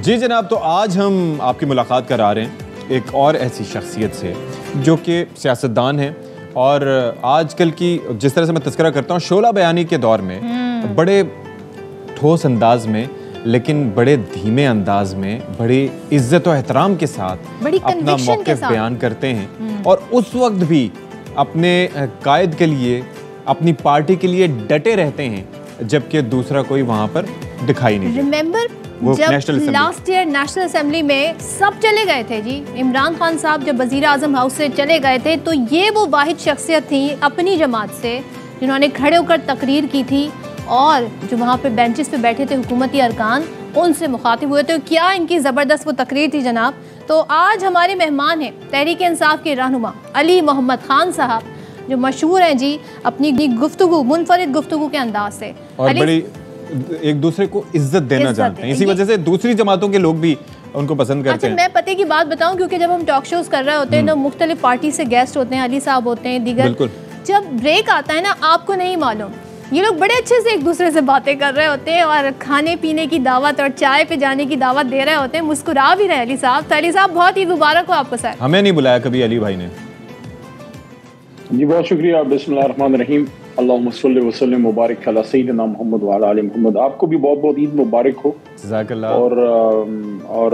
جی جناب، تو آج ہم آپ کی ملاقات کرا رہے ہیں ایک اور ایسی شخصیت سے جو کہ سیاستدان ہیں، اور آج کل کی جس طرح سے میں تذکرہ کرتا ہوں شعلہ بیانی کے دور میں بڑے ٹھوس انداز میں لیکن بڑے دھیمے انداز میں بڑی عزت و احترام کے ساتھ اپنا موقف بیان کرتے ہیں، اور اس وقت بھی اپنے قائد کے لیے اپنی پارٹی کے لیے ڈٹے رہتے ہیں جبکہ دوسرا کوئی وہاں پر دکھائی نہیں دیتا۔ ریممبر جب لاسٹ ایئر نیشنل اسمبلی میں سب چلے گئے تھے جی، عمران خان صاحب جب وزیر اعظم ہاؤس سے چلے گئے تھے تو یہ وہ واحد شخصیت تھی اپنی جماعت سے جنہوں نے کھڑے ہو کر تقریر کی تھی، اور جو وہاں پہ بینچز پہ بیٹھے تھے حکومتی ارکان ان سے مخاطب ہوئے تھے۔ کیا ان کی زبردست وہ تقریر تھی جناب۔ تو آج ہمارے مہمان ہیں تحریک انصاف کے رہنما علی محمد خان صاحب، جو مشہور ہیں جی اپنی گفتگو، منفرد گفتگو کے انداز سے، اور بڑی ایک دوسرے کو عزت دینا جانتے ہیں، اسی وجہ سے دوسری جماعتوں کے لوگ بھی ان کو پسند کرتے ہیں۔ میں پتے کی بات بتاؤں، کیونکہ جب ہم ٹاک شوز کر رہے ہوتے ہیں نا، مختلف پارٹی سے گیسٹ ہوتے ہیں، علی صاحب ہوتے ہیں، دیگر، جب بریک آتا ہے نا آپ کو نہیں معلوم، یہ لوگ بڑے اچھے سے ایک دوسرے سے باتیں کر رہے ہوتے ہیں اور کھانے پینے کی دعوت اور چائے پہ جانے کی دعوت دے رہے ہوتے ہیں، مسکرا بھی رہے علی صاحب۔ تو علی صاحب بہت ہی مبارک ہو آپ کو سر۔ ہمیں نہیں بلایا کبھی علی بھائی نے۔ جی بہت شکریہ، بسم اللہ الرحمن الرحیم، اللہم صلی وسلم مبارک علی سیدنا محمد وعلی آل محمد۔ آپ کو بھی بہت بہت عید مبارک ہو۔ جزاک اللہ۔ اور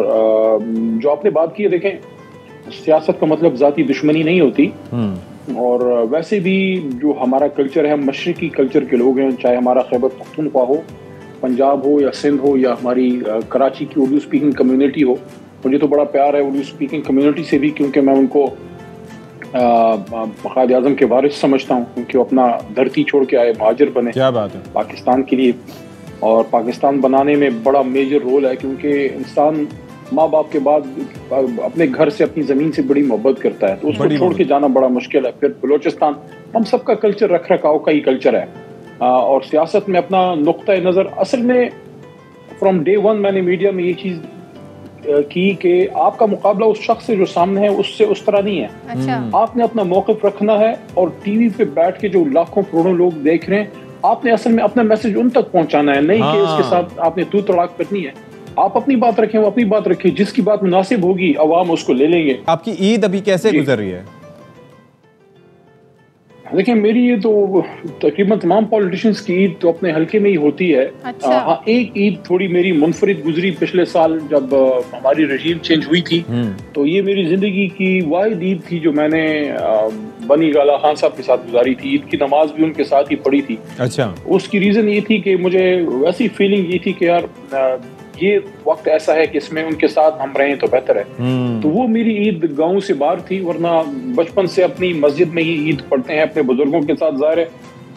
جو آپ نے بات کی ہے، دیکھیں سیاست کا مطلب ذاتی دشمنی نہیں ہوتی، اور ویسے بھی جو ہمارا کلچر ہے، ہم مشرقی کلچر کے لوگ ہیں، چاہے ہمارا خیبر پختونخوا ہو، پنجاب ہو یا سندھ ہو یا ہماری کراچی کی اردو اسپیکنگ کمیونٹی ہو۔ مجھے تو بڑا پیار ہے اردو اسپیکنگ کمیونٹی سے بھی، کیونکہ میں ان کو قائد اعظم کے وارث سمجھتا ہوں، کیونکہ وہ اپنا دھرتی چھوڑ کے آئے، مہاجر بنے کیا بات ہے پاکستان کے لیے، اور پاکستان بنانے میں بڑا میجر رول ہے، کیونکہ انسان ماں باپ کے بعد اپنے گھر سے، اپنی زمین سے بڑی محبت کرتا ہے، تو اس کو چھوڑ کے جانا بڑا مشکل ہے۔ پھر بلوچستان، ہم سب کا کلچر رکھ رکھاؤ کا ہی کلچر ہے، اور سیاست میں اپنا نقطۂ نظر، اصل میں فرام ڈے ون میں نے میڈیا میں یہ چیز کی کہ آپ کا مقابلہ اس شخص سے جو سامنے ہے اس سے اس طرح نہیں ہے، آپ نے اپنا موقف رکھنا ہے، اور ٹی وی پہ بیٹھ کے جو لاکھوں کروڑوں لوگ دیکھ رہے ہیں، آپ نے اصل میں اپنا میسج ان تک پہنچانا ہے، نہیں کہ اس کے ساتھ آپ نے تو تڑاک کرنی ہے۔ آپ اپنی بات رکھیں، وہ اپنی بات رکھیں، جس کی بات مناسب ہوگی عوام اس کو لے لیں گے۔ آپ کی عید ابھی کیسے گزر رہی ہے؟ دیکھیں میری یہ تو تقریباً تمام پولیٹیشینز کی عید تو اپنے حلقے میں ہی ہوتی ہے۔ ہاں، ایک عید تھوڑی میری منفرد گزری پچھلے سال جب ہماری رجیم چینج ہوئی تھی، تو یہ میری زندگی کی واحد عید تھی جو میں نے بنی غالہ خان صاحب کے ساتھ گزاری تھی۔ عید کی نماز بھی ان کے ساتھ ہی پڑھی تھی۔ اچھا، اس کی ریزن یہ تھی کہ مجھے ویسی فیلنگ یہ تھی کہ یار یہ وقت ایسا ہے کہ اس میں ان کے ساتھ ہم رہیں تو بہتر ہے، تو وہ میری عید گاؤں سے باہر تھی، ورنہ بچپن سے اپنی مسجد میں ہی عید پڑھتے ہیں اپنے بزرگوں کے ساتھ، ظاہر ہے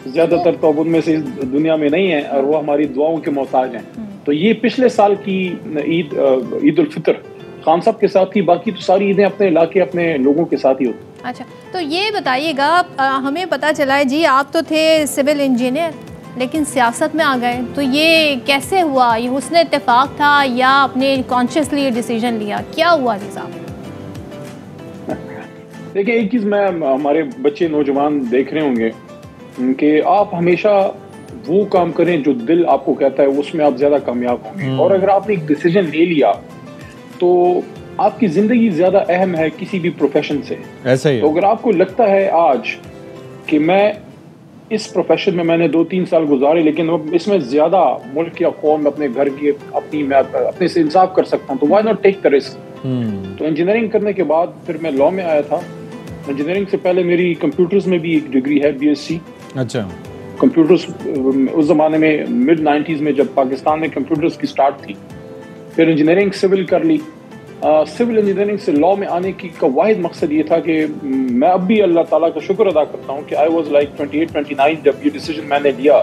زیادہ تر تو اب ان میں سے دنیا میں نہیں ہیں، اور وہ ہماری دعاؤں کے محتاج ہیں۔ تو یہ پچھلے سال کی عید الفطر خان صاحب کے ساتھ تھی، باقی تو ساری عیدیں اپنے علاقے اپنے لوگوں کے ساتھ ہی ہوتی۔ اچھا، تو یہ بتائیے گا، ہمیں پتہ چلا ہے جی آپ تو تھے سول انجینئر لیکن سیاست میں آ گئے، تو یہ کیسے ہوا؟ یہ حسن اتفاق تھا یا اپنے کانشیسلی ڈیسیژن لیا؟ کیا ہوا علی صاحب؟ دیکھیں ایک چیز میں ہمارے بچے نوجوان دیکھ رہے ہوں گے کہ آپ ہمیشہ وہ کام کریں جو دل آپ کو کہتا ہے، اس میں آپ زیادہ کامیاب ہوں گے، اور اگر آپ نے ایک ڈیسیژن لے لیا تو آپ کی زندگی زیادہ اہم ہے کسی بھی پروفیشن سے۔ ایسا ہی ہے۔ تو اگر آپ کو لگتا ہے آج کہ میں اس پروفیشن میں نے 2-3 سال گزارے، لیکن اس میں زیادہ ملک یا قوم، اپنے گھر کی، اپنے سے انصاف کر سکتا ہوں، تو why not take the risk. تو انجینئرنگ کرنے کے بعد پھر میں لاء میں آیا تھا۔ انجینئرنگ سے پہلے میری کمپیوٹرز میں بھی ایک ڈگری ہے، BSc۔ اچھا، کمپیوٹرز اس زمانے میں mid-90s میں جب پاکستان میں کمپیوٹرز کی سٹارٹ تھی، پھر انجینئرنگ سول کر لی۔ سول انجینئرنگ سے لاء میں آنے کی کا واحد مقصد یہ تھا کہ میں اب بھی اللہ تعالیٰ کا شکر ادا کرتا ہوں کہ آئی واز لائک 28-29 جب یہ ڈیسیژن میں نے لیا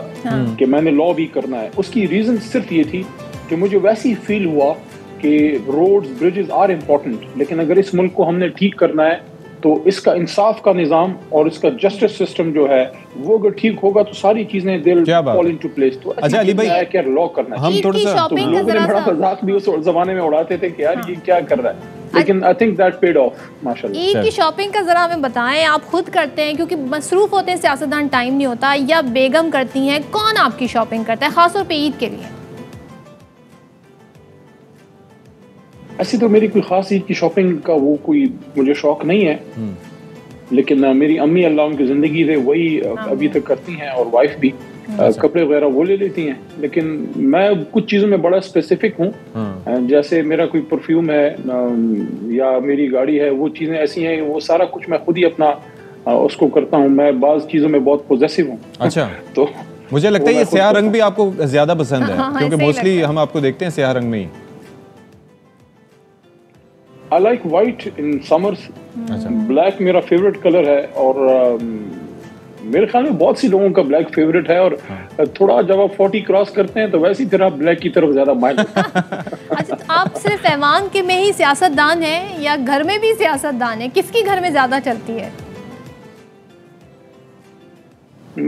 کہ میں نے لاء بھی کرنا ہے۔ اس کی ریزن صرف یہ تھی کہ مجھے ویسی فیل ہوا کہ روڈز، بریجز آر امپورٹنٹ، لیکن اگر اس ملک کو ہم نے ٹھیک کرنا ہے تو اس کا انصاف کا نظام اور اس کا جسٹس سسٹم جو ہے وہ اگر ٹھیک ہوگا تو ساری چیزیں دل فال انٹو پلیس۔ تو اچھا علی بھائی، کیا لاء کرنا ہے، ہم تھوڑا سا تو لوگوں نے بڑا مذاق بھی اس زمانے میں اڑاتے تھے کہ یار یہ کیا کر رہا ہے، لیکن I think that paid off ماشاءاللہ۔ عید کی شاپنگ کا ذرا ہمیں بتائیں، آپ خود کرتے ہیں کیونکہ مصروف ہوتے ہیں، سیاستدان ٹائم نہیں ہوتا، یا بیگم کرتی ہیں؟ کون آپ کی شاپنگ کرتا ہے خاص طور پہ عید کے لیے؟ ایسی تو میری کوئی خاص عید کی شاپنگ کا وہ کوئی مجھے شوق نہیں ہے، لیکن میری امی اللہ ان کی زندگی دے وہی ابھی تک کرتی ہیں، اور وائف بھی کپڑے وغیرہ وہ لے لیتی ہیں. لیکن میں کچھ چیزوں میں بڑا اسپیسیفک ہوں، جیسے میرا کوئی پرفیوم ہے یا میری گاڑی ہے، وہ چیزیں ایسی ہیں وہ سارا کچھ میں خود ہی اپنا اس کو کرتا ہوں. میں بعض چیزوں میں بہت پوزیسو ہوں. اچھا. تو مجھے لگتا ہے یہ سیاہ رنگ بھی آپ کو زیادہ پسند ہے، کیونکہ موسٹلی ہم آپ کو دیکھتے ہیں سیاہ رنگ میں ہی. I like white in summers. Black میرا فیوریٹ کلر ہے، اور میرے خیال میں بہت سی لوگوں کا بلیک فیوریٹ ہے، اور تھوڑا جب آپ 40 کراس کرتے ہیں تو ویسے ہی پھر آپ بلیک کی طرف زیادہ مائل ہوتے ہیں. اچھا، آپ صرف ایوان کے میں ہی سیاست دان ہیں یا گھر میں بھی سیاست دان ہیں؟ کس کی گھر میں زیادہ چلتی ہے؟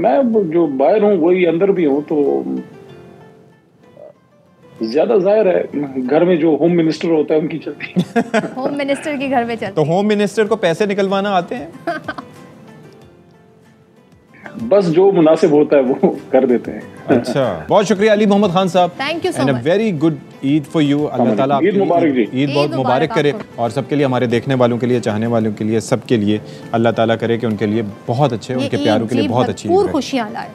میں جو باہر ہوں وہی اندر بھی ہوں، تو زیادہ ظاہر ہے گھر میں جو ہوم منسٹر ہوتا ہے ان کی چلتی ہے. ہوم منسٹر کی گھر میں چلتی ہے. تو ہوم منسٹر کو پیسے نکلوانا آتے ہیں؟ بس جو مناسب ہوتا ہے وہ کر دیتے ہیں. اچھا، بہت شکریہ علی Muhammad Khan Sahab. Thank you so much. Very good Eid for you. Allah تعالیٰ عید مبارک جی. عید بہت مبارک کرے، اور سب کے لیے، ہمارے دیکھنے والوں کے لیے، چاہنے والوں کے لیے، سب کے لیے اللہ تعالیٰ کرے کہ ان کے لیے بہت اچھے، ان کے پیاروں کے لیے بہت اچھی خوشیاں لائے.